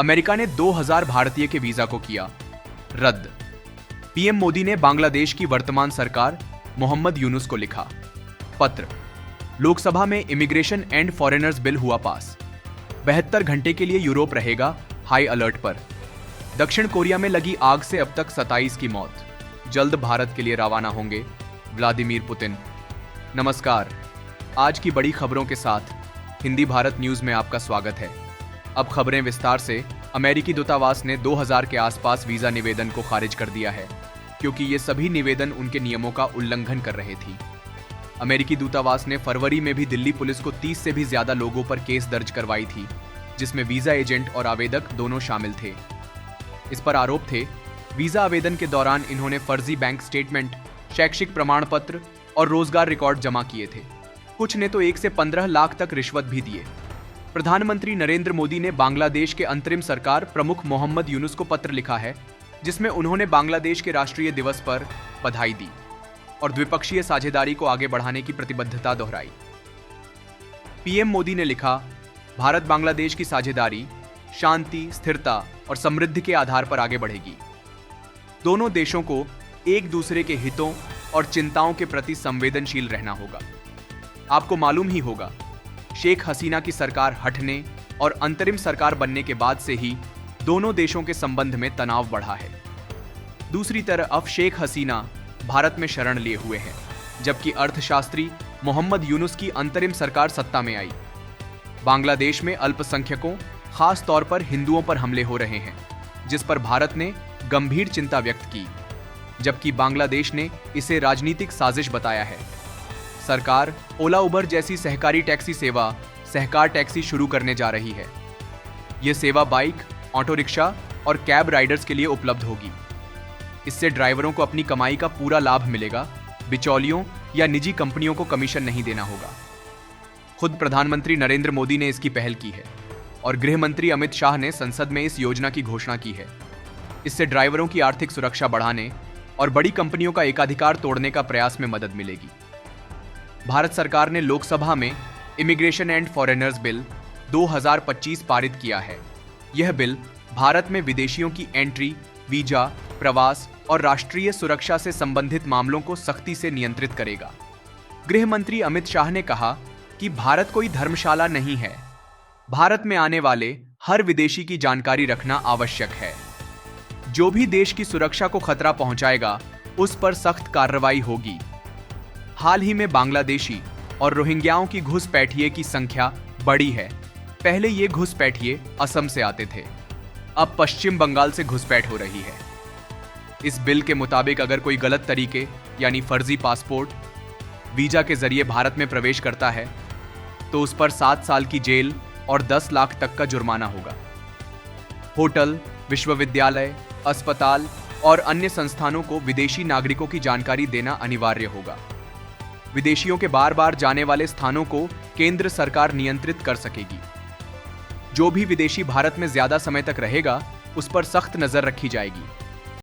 America ने 2000 भारतीय के वीजा को किया रद्द। पीएम मोदी ने बांग्लादेश की वर्तमान सरकार मोहम्मद यूनुस को लिखा पत्र। लोकसभा में इमिग्रेशन एंड फॉरेनर्स बिल हुआ पास। 72 घंटे के लिए यूरोप रहेगा हाई अलर्ट पर। दक्षिण कोरिया में लगी आग से अब तक 27 की मौत। जल्द भारत के लिए रवाना होंगे व्लादिमीर पुतिन। नमस्कार, आज की बड़ी खबरों के साथ हिंदी भारत न्यूज में आपका स्वागत है। अब खबरें विस्तार से। अमेरिकी दूतावास ने 2000 के आसपास वीजा निवेदन को खारिज कर दिया है, क्योंकि ये सभी निवेदन उनके नियमों का उल्लंघन कर रहे थी। अमेरिकी दूतावास ने फरवरी में भी दिल्ली पुलिस को 30 से भी ज्यादा लोगों पर केस दर्ज करवाई थी, जिसमें वीजा एजेंट और आवेदक दोनों शामिल थे। इस पर आरोप थे, वीजा आवेदन के दौरान इन्होंने फर्जी बैंक स्टेटमेंट, शैक्षिक प्रमाण पत्र और रोजगार रिकॉर्ड जमा किए थे। कुछ ने तो 1 से 15 लाख तक रिश्वत भी दिए। प्रधानमंत्री नरेंद्र मोदी ने बांग्लादेश के अंतरिम सरकार प्रमुख मोहम्मद यूनुस को पत्र लिखा है, जिसमें उन्होंने बांग्लादेश के राष्ट्रीय दिवस पर बधाई दी और द्विपक्षीय साझेदारी को आगे बढ़ाने की प्रतिबद्धता दोहराई। पीएम मोदी ने लिखा, भारत बांग्लादेश की साझेदारी शांति, स्थिरता और समृद्धि के आधार पर आगे बढ़ेगी। दोनों देशों को एक दूसरे के हितों और चिंताओं के प्रति संवेदनशील रहना होगा। आपको मालूम ही होगा, शेख हसीना की सरकार हटने और अंतरिम सरकार बनने के बाद से ही दोनों देशों के संबंध में तनाव बढ़ा है। दूसरी तरफ अब शेख हसीना भारत में शरण लिए हुए हैं, जबकि अर्थशास्त्री मोहम्मद यूनुस की अंतरिम सरकार सत्ता में आई। बांग्लादेश में अल्पसंख्यकों, खास तौर पर हिंदुओं पर हमले हो रहे हैं, जिस पर भारत ने गंभीर चिंता व्यक्त की, जबकि बांग्लादेश ने इसे राजनीतिक साजिश बताया है। सरकार ओला उबर जैसी सहकारी टैक्सी सेवा सहकार टैक्सी शुरू करने जा रही है। यह सेवा बाइक, ऑटो रिक्शा और कैब राइडर्स के लिए उपलब्ध होगी। इससे ड्राइवरों को अपनी कमाई का पूरा लाभ मिलेगा। बिचौलियों या निजी कंपनियों को कमीशन नहीं देना होगा। खुद प्रधानमंत्री नरेंद्र मोदी ने इसकी पहल की है और गृह मंत्री अमित शाह ने संसद में इस योजना की घोषणा की है। इससे ड्राइवरों की आर्थिक सुरक्षा बढ़ाने और बड़ी कंपनियों का एकाधिकार तोड़ने का प्रयास में मदद मिलेगी। भारत सरकार ने लोकसभा में इमिग्रेशन एंड फॉरेनर्स बिल 2025 पारित किया है। यह बिल भारत में विदेशियों की एंट्री, वीजा, प्रवास और राष्ट्रीय सुरक्षा से संबंधित मामलों को सख्ती से नियंत्रित करेगा। गृह मंत्री अमित शाह ने कहा कि भारत कोई धर्मशाला नहीं है। भारत में आने वाले हर विदेशी की जानकारी रखना आवश्यक है। जो भी देश की सुरक्षा को खतरा पहुंचाएगा, उस पर सख्त कार्रवाई होगी। हाल ही में बांग्लादेशी और रोहिंग्याओं की घुसपैठिए की संख्या बढ़ी है। पहले ये घुसपैठिए असम से आते थे, अब पश्चिम बंगाल से घुसपैठ हो रही है। इस बिल के मुताबिक अगर कोई गलत तरीके यानी फर्जी पासपोर्ट, वीजा के जरिए भारत में प्रवेश करता है, तो उस पर 7 साल की जेल और 10 लाख तक का जुर्माना होगा। होटल, विश्वविद्यालय, अस्पताल और अन्य संस्थानों को विदेशी नागरिकों की जानकारी देना अनिवार्य होगा। विदेशियों के बार बार जाने वाले स्थानों को केंद्र सरकार नियंत्रित कर सकेगी। जो भी विदेशी भारत में ज्यादा समय तक रहेगा, उस पर सख्त नजर रखी जाएगी।